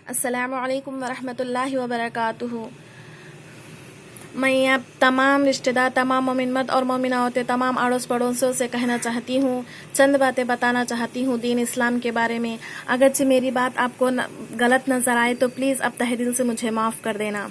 السلام علیکم ورحمۃ اللہ وبرکاتہ۔ میں اب تمام رشتہ دار، تمام مومن مرد اور مومنہ عورتیں، تمام اڑوس پڑوسیوں سے کہنا چاہتی ہوں، چند باتیں بتانا چاہتی ہوں دین اسلام کے بارے میں۔ اگرچہ میری بات آپ کو غلط نظر آئے تو پلیز اب تہ دل سے مجھے معاف کر دینا۔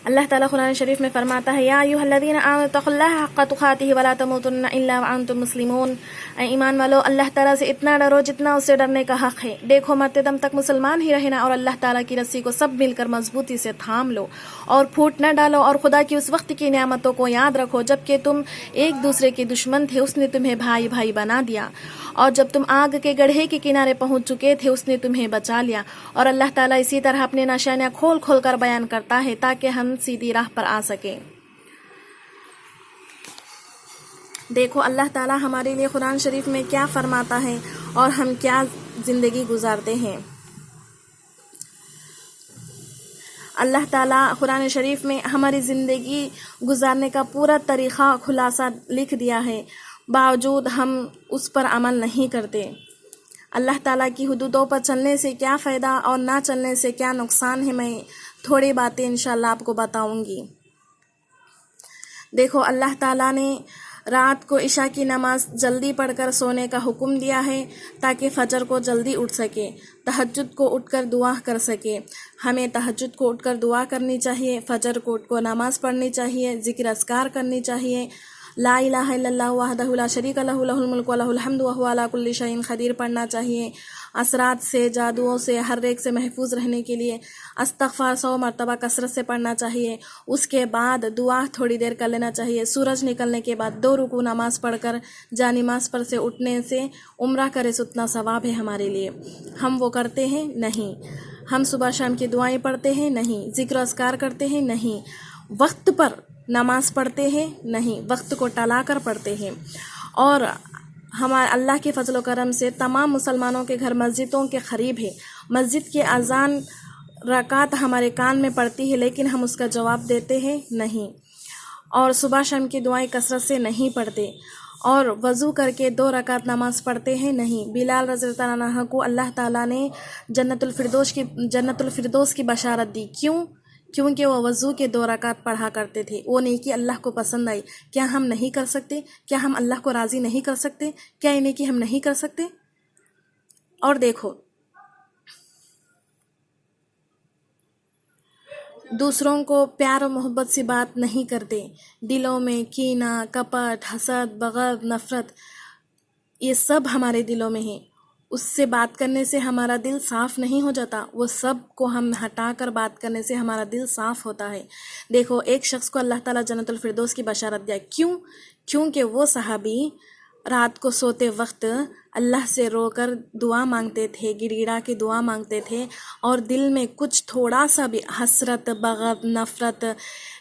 اللہ تعالیٰ قرآن شریف میں فرماتا ہے، یا ایھا الذین آمنوا اتقوا اللہ حق تقاتہ ولا تموتن الا وانتم مسلمون۔ اے ایمان والو، اللہ تعالیٰ سے اتنا ڈرو جتنا اس سے ڈرنے کا حق ہے۔ دیکھو، مرتے دم تک مسلمان ہی رہنا اور اللہ تعالیٰ کی رسی کو سب مل کر مضبوطی سے تھام لو اور پھوٹ نہ ڈالو، اور خدا کی اس وقت کی نعمتوں کو یاد رکھو جب کہ تم ایک دوسرے کے دشمن تھے، اس نے تمہیں بھائی بھائی بنا دیا، اور جب تم آگ کے گڑھے کے کنارے پہنچ چکے تھے اس نے تمہیں بچا لیا۔ اور اللہ تعالیٰ اسی طرح اپنے نشانیاں کھول کھول کر بیان کرتا ہے تاکہ ہم سیدھی راہ پر آ سکیں۔ دیکھو اللہ تعالیٰ ہمارے لیے قرآن شریف میں کیا فرماتا ہے اور ہم کیا زندگی گزارتے ہیں۔ اللہ تعالیٰ قرآن شریف میں ہماری زندگی گزارنے کا پورا طریقہ خلاصہ لکھ دیا ہے، باوجود ہم اس پر عمل نہیں کرتے۔ اللہ تعالیٰ کی حدودوں پر چلنے سے کیا فائدہ اور نہ چلنے سے کیا نقصان ہے، میں تھوڑی باتیں انشاءاللہ آپ کو بتاؤں گی۔ دیکھو اللہ تعالیٰ نے رات کو عشاء کی نماز جلدی پڑھ کر سونے کا حکم دیا ہے تاکہ فجر کو جلدی اٹھ سکے، تہجد کو اٹھ کر دعا کر سکے۔ ہمیں تہجد کو اٹھ کر دعا کرنی چاہیے، فجر کو اٹھ کر نماز پڑھنی چاہیے، ذکر اذکار کرنی چاہیے، لا الہ الا اللہ وحدہ لا شریک لہ لہ الملک و لہ الحمد وہو علی کل شیء قدیر پڑھنا چاہیے۔ اثرات سے، جادوؤں سے، ہر ایک سے محفوظ رہنے کے لیے استغفار 100 مرتبہ کثرت سے پڑھنا چاہیے۔ اس کے بعد دعا تھوڑی دیر کر لینا چاہیے۔ سورج نکلنے کے بعد 2 رکوع نماز پڑھ کر جا نماز پر سے اٹھنے سے عمرہ کرے سے اتنا ثواب ہے ہمارے لیے۔ ہم وہ کرتے ہیں نہیں۔ ہم صبح شام کی دعائیں پڑھتے ہیں نہیں۔ ذکر و اذکار کرتے ہیں نہیں۔ وقت پر نماز پڑھتے ہیں نہیں، وقت کو ٹلا کر پڑھتے ہیں۔ اور ہمارے اللہ کے فضل و کرم سے تمام مسلمانوں کے گھر مسجدوں کے قریب ہے۔ مسجد کی اذان رکعت ہمارے کان میں پڑتی ہے لیکن ہم اس کا جواب دیتے ہیں نہیں، اور صبح شام کی دعائیں کثرت سے نہیں پڑھتے، اور وضو کر کے 2 رکعت نماز پڑھتے ہیں نہیں۔ بلال رضی اللہ عنہ کو اللہ تعالیٰ نے جنت الفردوس کی بشارت دی، کیونکہ وہ وضو کے 2 رکعت پڑھا کرتے تھے۔ وہ نیکی اللہ کو پسند آئی۔ کیا ہم نہیں کر سکتے؟ کیا ہم اللہ کو راضی نہیں کر سکتے؟ کیا یہ نیکی ہم نہیں کر سکتے؟ اور دیکھو، دوسروں کو پیار و محبت سے بات نہیں کرتے، دلوں میں کینہ، کپٹ، حسد، بغض، نفرت، یہ سب ہمارے دلوں میں ہے۔ اس سے بات کرنے سے ہمارا دل صاف نہیں ہو جاتا، وہ سب کو ہم ہٹا کر بات کرنے سے ہمارا دل صاف ہوتا ہے۔ دیکھو، ایک شخص کو اللہ تعالیٰ جنت الفردوس کی بشارت دیا، کیونکہ وہ صحابی رات کو سوتے وقت اللہ سے رو کر دعا مانگتے تھے، گڑ گڑا کے دعا مانگتے تھے، اور دل میں کچھ تھوڑا سا بھی حسرت، بغض، نفرت،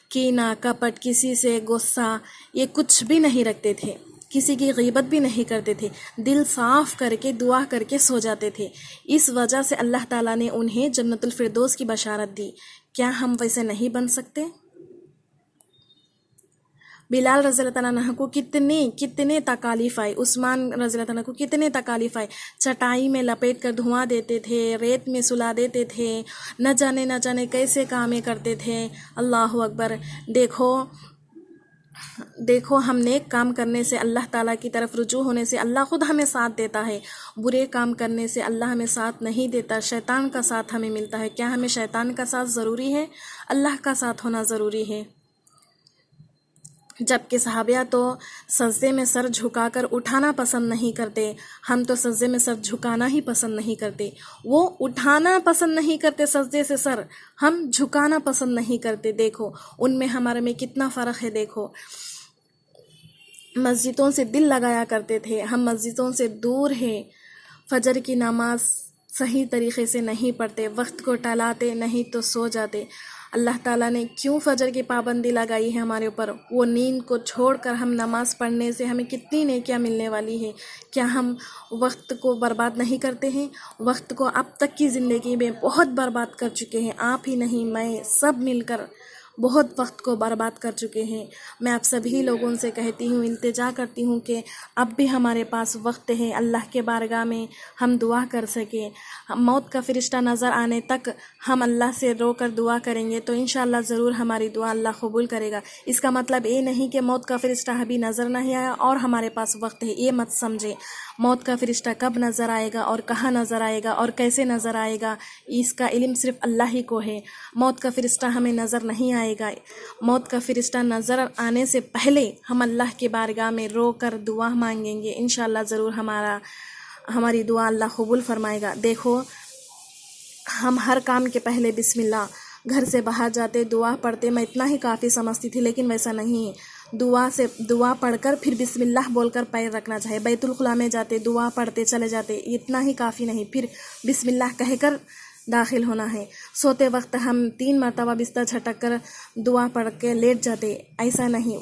کینہ، کپٹ، کسی سے غصہ، یہ کچھ بھی نہیں رکھتے تھے، کسی کی غیبت بھی نہیں کرتے تھے، دل صاف کر کے دعا کر کے سو جاتے تھے۔ اس وجہ سے اللہ تعالیٰ نے انہیں جنت الفردوس کی بشارت دی۔ کیا ہم ویسے نہیں بن سکتے؟ بلال رضی اللہ عنہ کو کتنے تکالیف آئے، عثمان رضی اللہ عنہ کو کتنے تکالیف آئے، چٹائی میں لپیٹ کر دھواں دیتے تھے، ریت میں سلا دیتے تھے، نہ جانے کیسے کامیں کرتے تھے۔ اللہ اکبر۔ دیکھو ہم نیک کام کرنے سے، اللہ تعالیٰ کی طرف رجوع ہونے سے اللہ خود ہمیں ساتھ دیتا ہے، برے کام کرنے سے اللہ ہمیں ساتھ نہیں دیتا، شیطان کا ساتھ ہمیں ملتا ہے۔ کیا ہمیں شیطان کا ساتھ ضروری ہے؟ اللہ کا ساتھ ہونا ضروری ہے۔ جبکہ صحابہ تو سجدے میں سر جھکا کر اٹھانا پسند نہیں کرتے، ہم تو سجدے میں سر جھکانا ہی پسند نہیں کرتے۔ وہ اٹھانا پسند نہیں کرتے سجدے سے سر، ہم جھکانا پسند نہیں کرتے۔ دیکھو ان میں ہمارے میں کتنا فرق ہے۔ دیکھو، مسجدوں سے دل لگایا کرتے تھے، ہم مسجدوں سے دور ہیں، فجر کی نماز صحیح طریقے سے نہیں پڑھتے، وقت کو ٹلاتے، نہیں تو سو جاتے۔ اللہ تعالیٰ نے کیوں فجر کی پابندی لگائی ہے ہمارے اوپر؟ وہ نیند کو چھوڑ کر ہم نماز پڑھنے سے ہمیں کتنی نیکیاں ملنے والی ہے۔ کیا ہم وقت کو برباد نہیں کرتے ہیں؟ وقت کو اب تک کی زندگی میں بہت برباد کر چکے ہیں، آپ ہی نہیں، میں، سب مل کر بہت وقت کو برباد کر چکے ہیں۔ میں آپ سبھی لوگوں سے کہتی ہوں، التجا کرتی ہوں کہ اب بھی ہمارے پاس وقت ہے، اللہ کے بارگاہ میں ہم دعا کر سکیں۔ موت کا فرشتہ نظر آنے تک ہم اللہ سے رو کر دعا کریں گے تو انشاءاللہ ضرور ہماری دعا اللہ قبول کرے گا۔ اس کا مطلب یہ نہیں کہ موت کا فرشتہ ابھی نظر نہیں آیا اور ہمارے پاس وقت ہے، یہ مت سمجھے۔ موت کا فرشتہ کب نظر آئے گا اور کہاں نظر آئے گا اور کیسے نظر آئے گا، اس کا علم صرف اللہ ہی کو ہے۔ موت کا فرشتہ ہمیں نظر نہیں آئے گا۔ موت کا فرشتہ نظر آنے سے پہلے ہم اللہ کے بارگاہ میں رو کر دعا مانگیں گے، انشاءاللہ ضرور ہماری دعا اللہ قبول فرمائے گا۔ دیکھو، ہم ہر کام کے پہلے بسم اللہ، گھر سے باہر جاتے دعا پڑھتے، میں اتنا ہی کافی سمجھتی تھی لیکن ویسا نہیں ہے۔ دعا پڑھ کر پھر بسم اللہ بول کر پیر رکھنا چاہیے۔ بیت الخلاء میں جاتے دعا پڑھتے چلے جاتے، اتنا ہی کافی نہیں، پھر بسم اللہ کہہ کر داخل ہونا ہے۔ سوتے وقت ہم 3 مرتبہ بستر جھٹک کر دعا پڑھ کے لیٹ جاتے، ایسا نہیں،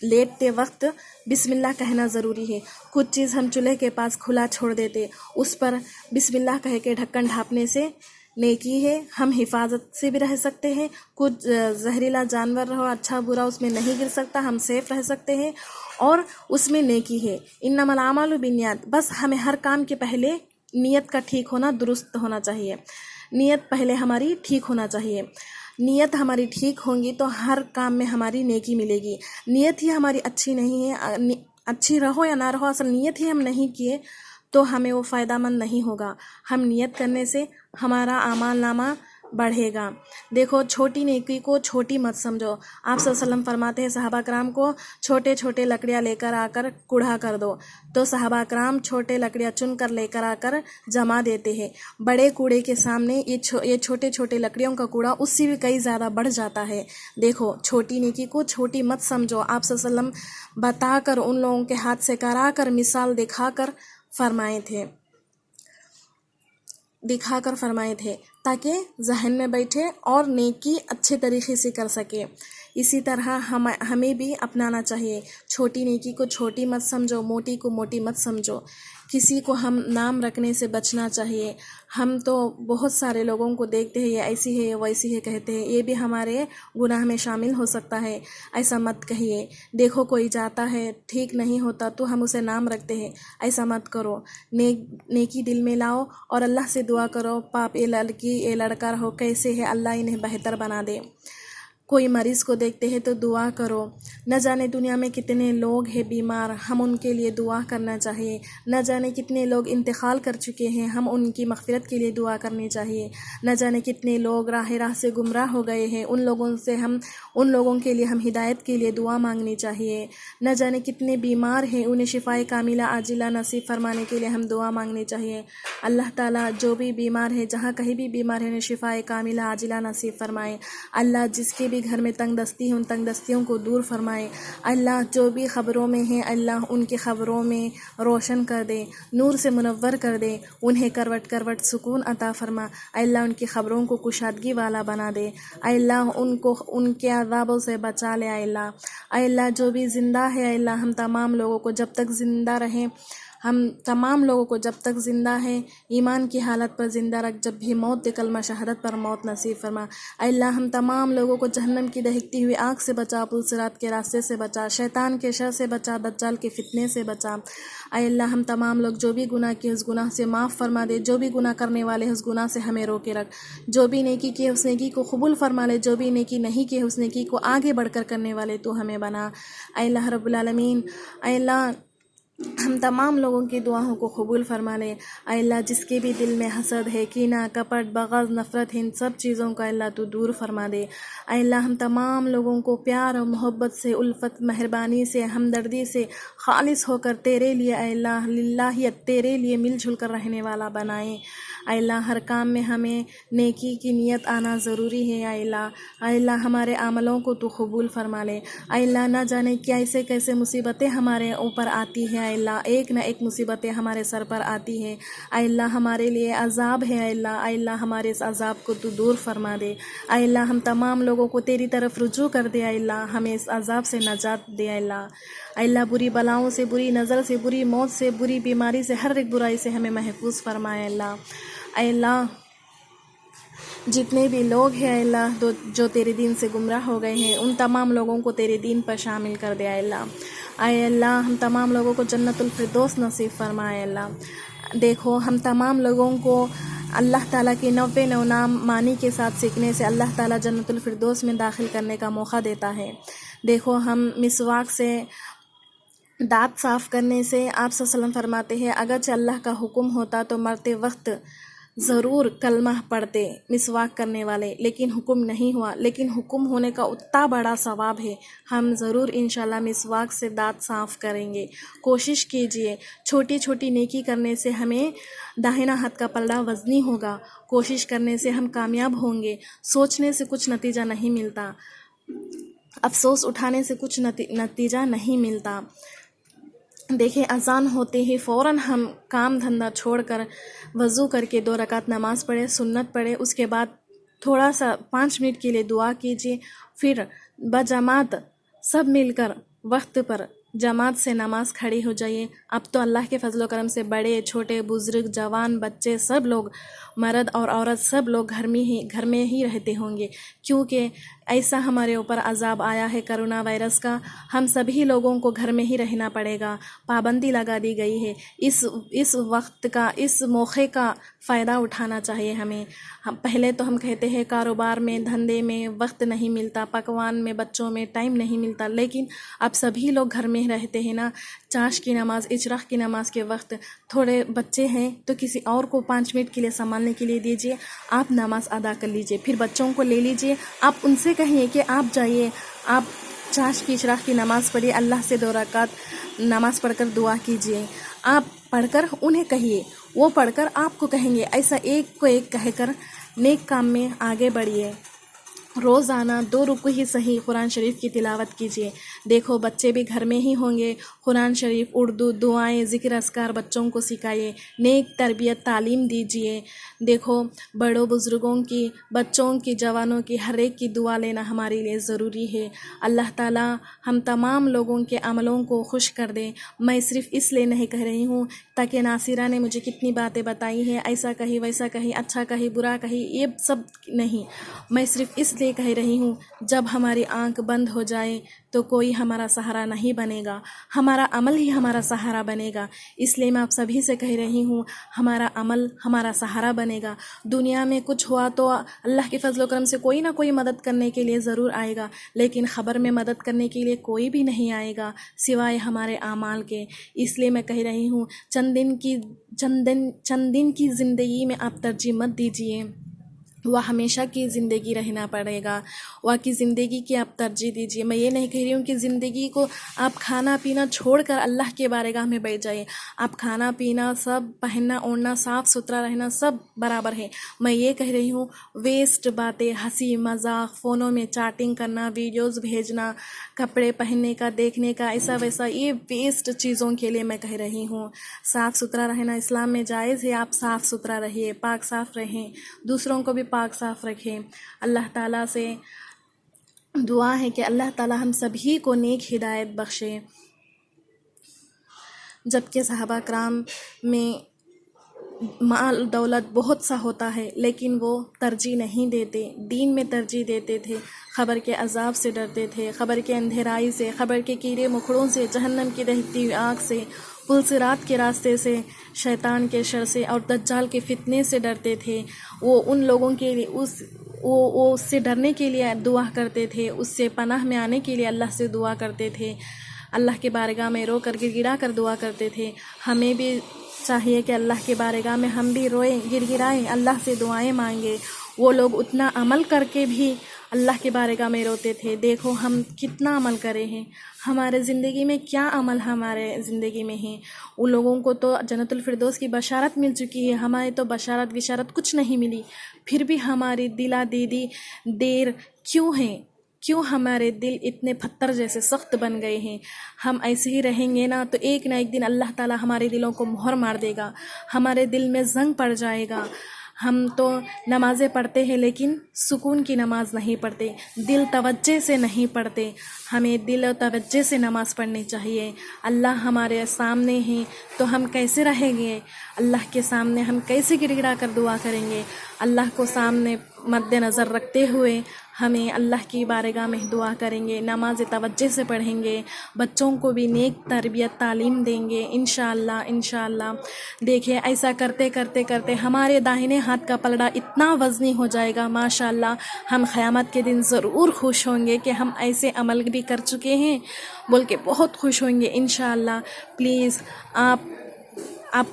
لیٹتے وقت بسم اللہ کہنا ضروری ہے۔ کچھ چیز ہم چولہے کے پاس کھلا چھوڑ دیتے، اس پر بسم اللہ کہہ کے ڈھکن ڈھانپنے سے نیکی ہے، ہم حفاظت سے بھی رہ سکتے ہیں۔ کچھ زہریلا جانور رہو، اچھا برا اس میں نہیں گر سکتا، ہم سیف رہ سکتے ہیں اور اس میں نیکی ہے۔ انما الاعمال بالنیات، بس ہمیں ہر کام کے پہلے نیت کا ٹھیک ہونا، درست ہونا چاہیے۔ نیت پہلے ہماری ٹھیک ہونا چاہیے۔ نیت ہماری ٹھیک ہوں گی تو ہر کام میں ہماری نیکی ملے گی۔ نیت ہی ہماری اچھی نہیں ہے، اچھی رہو یا نہ رہو، اصل نیت ہی ہم نہیں کیے تو ہمیں وہ فائدہ مند نہیں ہوگا۔ ہم نیت کرنے سے ہمارا اعمال نامہ بڑھے گا۔ دیکھو، چھوٹی نیکی کو چھوٹی مت سمجھو۔ آپ صلی اللہ علیہ وسلم فرماتے ہیں صحابہ کرام کو چھوٹے چھوٹے لکڑیاں لے کر آ کر کوڑھا کر دو، تو صحابہ کرام چھوٹے لکڑیاں چن کر لے کر آ کر جما دیتے ہیں۔ بڑے کوڑے کے سامنے یہ چھوٹے چھوٹے لکڑیوں کا کوڑا اس سے بھی کئی زیادہ بڑھ جاتا ہے۔ دیکھو، چھوٹی نیکی کو چھوٹی مت سمجھو۔ آپ صلی اللہ علیہ وسلم بتا کر، ان لوگوں کے ہاتھ سے کرا کر، مثال دکھا کر فرمائے تھے تاکہ ذہن میں بیٹھے اور نیکی اچھے طریقے سے کر سکے۔ اسی طرح ہمیں بھی اپنانا چاہیے۔ چھوٹی نیکی کو چھوٹی مت سمجھو، موٹی کو موٹی مت سمجھو۔ کسی کو ہم نام رکھنے سے بچنا چاہیے۔ ہم تو بہت سارے لوگوں کو دیکھتے ہیں، یہ ایسی ہے، وہ ایسی ہے کہتے ہیں، یہ بھی ہمارے گناہ میں شامل ہو سکتا ہے۔ ایسا مت کہیے۔ دیکھو، کوئی جاتا ہے ٹھیک نہیں ہوتا تو ہم اسے نام رکھتے ہیں، ایسا مت کرو۔ نیکی دل میں لاؤ اور اللہ سے دعا کرو، پاپ یہ لڑکی یہ لڑکا رہو کیسے ہے، اللہ انہیں بہتر بنا دے۔ کوئی مریض کو دیکھتے ہیں تو دعا کرو۔ نہ جانے دنیا میں کتنے لوگ ہیں بیمار، ہم ان کے لیے دعا کرنا چاہیے۔ نہ جانے کتنے لوگ انتقال کر چکے ہیں، ہم ان کی مغفرت کے لیے دعا کرنی چاہیے۔ نہ جانے کتنے لوگ راہ سے گمراہ ہو گئے ہیں، ان لوگوں کے لیے ہم ہدایت کے لیے دعا مانگنی چاہیے۔ نہ جانے کتنے بیمار ہیں، انہیں شفائے کاملہ عاجلہ نصیب فرمانے کے لیے ہم دعا مانگنی چاہیے۔ اللہ تعالیٰ جو بھی بیمار ہے، جہاں کہیں بھی بیمار ہے، انہیں شفائے کاملہ عاجلہ نصیب فرمائے۔ اللہ جس کے بھی گھر میں تنگ دستی ہے، ان تنگ دستیوں کو دور فرمائے۔ اللہ جو بھی خبروں میں ہیں، اللہ ان کی خبروں میں روشن کر دے، نور سے منور کر دے، انہیں کروٹ کروٹ سکون عطا فرما۔ اللہ ان کی خبروں کو کشادگی والا بنا دے۔ اللہ ان کے عذابوں سے بچا لے۔ اللہ جو بھی زندہ ہے، اللہ ہم تمام لوگوں کو جب تک زندہ ہیں ایمان کی حالت پر زندہ رکھ، جب بھی موت دے کلمہ شہادت پر موت نصیب فرما۔ اللہ ہم تمام لوگوں کو جہنم کی دہکتی ہوئی آگ سے بچا، پل صراط کے راستے سے بچا، شیطان کے شر سے بچا، دجال کے فتنے سے بچا۔ اے اللہ ہم تمام لوگ جو بھی گناہ کیے اس گناہ سے معاف فرما دے، جو بھی گناہ کرنے والے ہیں اس گناہ سے ہمیں روکے رکھ، جو بھی نیکی کیے اس نیکی کو قبول فرما لے، جو بھی نیکی نہیں کیے اس نیکی کو آگے بڑھ کر کرنے والے تو ہمیں بنا۔ اے اللہ رب العالمین، اے اللہ ہم تمام لوگوں کی دعاؤں کو قبول فرما لے۔ اے اللہ جس کے بھی دل میں حسد ہے، کینہ، کپٹ، بغض، نفرت، ان سب چیزوں کا اللہ تو دور فرما دے۔ اے اللہ ہم تمام لوگوں کو پیار اور محبت سے، الفت، مہربانی سے، ہمدردی سے خالص ہو کر تیرے لیے، اے اللہ للہیت، تیرے لیے مل جل کر رہنے والا بنائے۔ اے اللہ ہر کام میں ہمیں نیکی کی نیت آنا ضروری ہے۔ اے اللہ ہمارے عملوں کو تو قبول فرما لے۔ اے اللہ نہ جانے کیسے کیسے مصیبتیں ہمارے اوپر آتی ہیں، اے اللہ ایک نہ ایک مصیبتیں ہمارے سر پر آتی ہیں۔ اے اللہ ہمارے لیے عذاب ہے، اے اللہ ہمارے اس عذاب کو تو دور فرما دے۔ اے اللہ ہم تمام لوگوں کو تیری طرف رجوع کر دے، اے اللہ ہمیں اس عذاب سے نجات دے۔ اے اللہ بری بلاؤں سے، بری نظر سے، بری موت سے، بری بیماری سے، ہر ایک برائی سے ہمیں محفوظ فرمائے۔ اے اللہ جتنے بھی لوگ ہیں اللہ جو تیرے دین سے گمراہ ہو گئے ہیں، ان تمام لوگوں کو تیرے دین پر شامل کر دے اللہ۔ اے اللہ ہم تمام لوگوں کو جنت الفردوس نصیب فرمائے اللہ۔ دیکھو ہم تمام لوگوں کو اللہ تعالیٰ کے 99 نام معنی کے ساتھ سیکھنے سے اللہ تعالیٰ جنت الفردوس میں داخل کرنے کا موقع دیتا ہے۔ دیکھو ہم مسواک سے، دانت صاف کرنے سے، آپ صلی اللہ علیہ وسلم فرماتے ہیں اگرچہ اللہ کا حکم ہوتا تو مرتے وقت ضرور کلمہ پڑھتے مسواک کرنے والے، لیکن حکم نہیں ہوا، لیکن حکم ہونے کا اتنا بڑا ثواب ہے، ہم ضرور انشاءاللہ مسواک سے دانت صاف کریں گے۔ کوشش کیجئے، چھوٹی چھوٹی نیکی کرنے سے ہمیں داہنا ہاتھ کا پلڑا وزنی ہوگا، کوشش کرنے سے ہم کامیاب ہوں گے۔ سوچنے سے کچھ نتیجہ نہیں ملتا، افسوس اٹھانے سے کچھ نتیجہ نہیں ملتا۔ دیکھیں اذان ہوتے ہی فوراً ہم کام دھندہ چھوڑ کر وضو کر کے 2 رکعت نماز پڑھے، سنت پڑھے، اس کے بعد تھوڑا سا 5 منٹ کے لیے دعا کیجیے، پھر بجماعت سب مل کر وقت پر جماعت سے نماز کھڑی ہو جائیے۔ اب تو اللہ کے فضل و کرم سے بڑے چھوٹے بزرگ جوان بچے سب لوگ، مرد اور عورت سب لوگ گھر میں ہی رہتے ہوں گے، کیونکہ ایسا ہمارے اوپر عذاب آیا ہے کرونا وائرس کا، ہم سبھی لوگوں کو گھر میں ہی رہنا پڑے گا، پابندی لگا دی گئی ہے۔ اس وقت کا، اس موقع کا فائدہ اٹھانا چاہیے ہمیں۔ پہلے تو ہم کہتے ہیں کاروبار میں، دھندے میں وقت نہیں ملتا، پکوان میں، بچوں میں ٹائم نہیں ملتا، لیکن اب سبھی لوگ گھر میں رہتے ہیں نا، چاش کی نماز، اشراق کی نماز کے وقت تھوڑے بچے ہیں تو کسی اور کو 5 منٹ کے لیے سنبھالنے کے لیے دیجیے، آپ نماز ادا کر لیجیے، پھر بچوں کو لے لیجیے، آپ ان سے کہیے کہ آپ جائیے، آپ چاش کی اشراق کی نماز پڑھیے، اللہ سے 2 رکعت نماز پڑھ کر دعا کیجیے، آپ پڑھ کر انہیں کہیے، وہ پڑھ کر آپ کو کہیں گے، ایسا ایک کو ایک کہہ کر نیک کام میں آگے بڑھیے۔ روزانہ 2 رکوع ہی صحیح قرآن شریف کی تلاوت کیجیے۔ دیکھو بچے بھی گھر میں ہی ہوں گے، قرآن شریف، اردو، دعائیں، ذکر اذکار بچوں کو سکھائیے، نیک تربیت تعلیم دیجیے۔ دیکھو بڑوں بزرگوں کی، بچوں کی، جوانوں کی، ہر ایک کی دعا لینا ہمارے لیے ضروری ہے۔ اللہ تعالیٰ ہم تمام لوگوں کے عملوں کو خوش کر دے۔ میں صرف اس لیے نہیں کہہ رہی ہوں تاکہ ناصرہ نے مجھے کتنی باتیں بتائی ہیں، ایسا کہی ویسا کہی، اچھا کہی برا کہی، یہ سب نہیں، میں صرف اس لیے کہہ رہی ہوں جب ہماری آنکھ بند ہو جائے تو کوئی ہمارا سہارا نہیں بنے گا، ہمارا عمل ہی ہمارا سہارا بنے گا۔ اس لیے میں آپ سبھی سے کہہ رہی ہوں ہمارا عمل ہمارا سہارا بنے گا۔ دنیا میں کچھ ہوا تو اللہ کے فضل و کرم سے کوئی نہ کوئی مدد کرنے کے لیے ضرور آئے گا، لیکن خبر میں مدد کرنے کے لیے کوئی بھی نہیں آئے گا سوائے ہمارے اعمال کے۔ اس لیے میں کہہ رہی ہوں چند دن کی زندگی میں آپ ترجیح مت دیجیے، وہ ہمیشہ کی زندگی رہنا پڑے گا، وہ کی زندگی کی آپ ترجیح دیجیے۔ میں یہ نہیں کہہ رہی ہوں کہ زندگی کو آپ کھانا پینا چھوڑ کر اللہ کے بارگاہ میں بیٹھ جائیں، آپ کھانا پینا سب، پہننا اوڑھنا، صاف ستھرا رہنا سب برابر ہے۔ میں یہ کہہ رہی ہوں ویسٹ باتیں، ہنسی مذاق، فونوں میں چیٹنگ کرنا، ویڈیوز بھیجنا، کپڑے پہننے کا، دیکھنے کا، ایسا ویسا، یہ ویسٹ چیزوں کے لیے میں کہہ رہی ہوں۔ صاف ستھرا رہنا اسلام میں جائز ہے، آپ صاف ستھرا رہیے، پاک صاف رہیں، دوسروں کو بھی پاک صاف رکھیں۔ اللہ تعالیٰ سے دعا ہے کہ اللہ تعالیٰ ہم سبھی کو نیک ہدایت بخشے۔ جبکہ صحابہ کرام میں مال دولت بہت سا ہوتا ہے لیکن وہ ترجیح نہیں دیتے، دین میں ترجیح دیتے تھے، خبر کے عذاب سے ڈرتے تھے، خبر کے اندھیرائی سے، خبر کے کیڑے مکڑوں سے، جہنم کی دہتی ہوئی آگ سے، پل صراط کے راستے سے، شیطان کے شر سے اور دجال کے فتنے سے ڈرتے تھے۔ وہ ان لوگوں کے لیے اس سے ڈرنے کے لیے دعا کرتے تھے، اس سے پناہ میں آنے کے لیے اللہ سے دعا کرتے تھے، اللہ کے بارگاہ میں رو کر گڑ گڑا کر دعا کرتے تھے۔ ہمیں بھی چاہیے کہ اللہ کے بارگاہ میں ہم بھی روئیں، گڑ گڑائیں، اللہ سے دعائیں مانگیں۔ وہ لوگ اتنا عمل کر کے بھی اللہ کے بارگاہ میں روتے تھے، دیکھو ہم کتنا عمل کرے ہیں، ہمارے زندگی میں کیا عمل ہمارے زندگی میں ہے۔ ان لوگوں کو تو جنت الفردوس کی بشارت مل چکی ہے، ہمارے تو بشارت کچھ نہیں ملی، پھر بھی ہماری دلا دیدی دیر کیوں ہے؟ کیوں ہمارے دل اتنے پتھر جیسے سخت بن گئے ہیں؟ ہم ایسے ہی رہیں گے نا تو ایک نہ ایک دن اللہ تعالیٰ ہمارے دلوں کو مہر مار دے گا، ہمارے دل میں زنگ پڑ جائے گا۔ ہم تو نمازیں پڑھتے ہیں لیکن سکون کی نماز نہیں پڑھتے، دل توجہ سے نہیں پڑھتے۔ ہمیں دل و توجہ سے نماز پڑھنی چاہیے۔ اللہ ہمارے سامنے ہیں تو ہم کیسے رہیں گے؟ اللہ کے سامنے ہم کیسے گڑ گڑا کر دعا کریں گے؟ اللہ کو سامنے مد نظر رکھتے ہوئے ہمیں اللہ کی بارگاہ میں دعا کریں گے، نماز توجہ سے پڑھیں گے، بچوں کو بھی نیک تربیت تعلیم دیں گے انشاءاللہ انشاءاللہ۔ دیکھیں ایسا کرتے کرتے کرتے ہمارے داہنے ہاتھ کا پلڑا اتنا وزنی ہو جائے گا ماشاءاللہ، ہم قیامت کے دن ضرور خوش ہوں گے کہ ہم ایسے عمل بھی کر چکے ہیں بول کے بہت خوش ہوں گے انشاءاللہ۔ پلیز آپ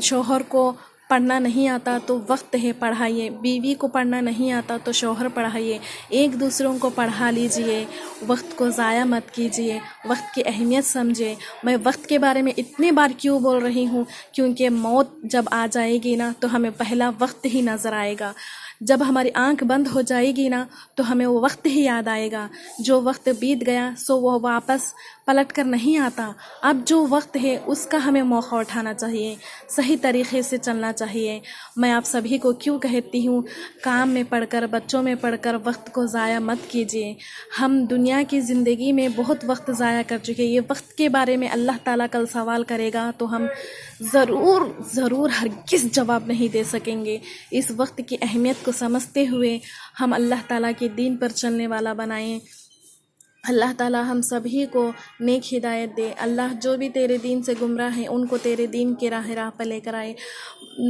شوہر کو پڑھنا نہیں آتا تو وقت ہے پڑھائیے، بیوی کو پڑھنا نہیں آتا تو شوہر پڑھائیے، ایک دوسروں کو پڑھا لیجئے، وقت کو ضائع مت کیجئے، وقت کی اہمیت سمجھے۔ میں وقت کے بارے میں اتنی بار کیوں بول رہی ہوں، کیونکہ موت جب آ جائے گی نا تو ہمیں پہلا وقت ہی نظر آئے گا، جب ہماری آنکھ بند ہو جائے گی نا تو ہمیں وہ وقت ہی یاد آئے گا، جو وقت بیت گیا سو وہ واپس پلٹ کر نہیں آتا۔ اب جو وقت ہے اس کا ہمیں موقع اٹھانا چاہیے، صحیح طریقے سے چلنا چاہیے۔ میں آپ سبھی کو کیوں کہتی ہوں، کام میں پڑھ کر، بچوں میں پڑھ کر وقت کو ضائع مت کیجیے۔ ہم دنیا کی زندگی میں بہت وقت ضائع کر چکے، یہ وقت کے بارے میں اللہ تعالیٰ کل سوال کرے گا تو ہم ضرور ہرگز جواب نہیں دے سکیں گے۔ اس وقت کی اہمیت کو سمجھتے ہوئے ہم اللہ تعالیٰ کے دین پر چلنے والا بنائیں۔ اللہ تعالیٰ ہم سبھی کو نیک ہدایت دے۔ اللہ جو بھی تیرے دین سے گمراہ ہیں ان کو تیرے دین کے راہ پہ لے کر آئے۔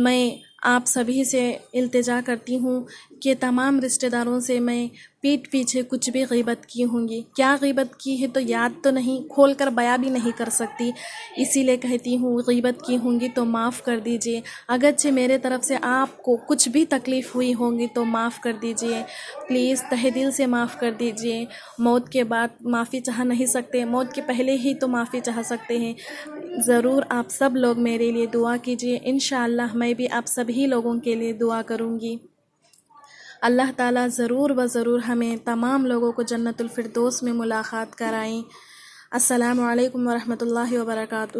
میں آپ سبھی سے التجا کرتی ہوں کہ تمام رشتہ داروں سے میں پیٹھ پیچھے کچھ بھی غیبت کی ہوں گی، کیا غیبت کی ہے تو یاد تو نہیں، کھول کر بیان بھی نہیں کر سکتی، اسی لیے کہتی ہوں غیبت کی ہوں گی تو معاف کر دیجئے۔ اگرچہ میرے طرف سے آپ کو کچھ بھی تکلیف ہوئی ہوں گی تو معاف کر دیجئے، پلیز تہہ دل سے معاف کر دیجئے۔ موت کے بعد معافی چاہ نہیں سکتے، موت کے پہلے ہی تو معافی چاہ سکتے ہیں۔ ضرور آپ سب لوگ میرے لیے دعا کیجئے، انشاءاللہ میں بھی آپ سبھی لوگوں کے لیے دعا کروں گی۔ اللہ تعالیٰ ضرور و ضرور ہمیں تمام لوگوں کو جنت الفردوس میں ملاقات کرائیں۔ السلام علیکم ورحمۃ اللہ وبرکاتہ۔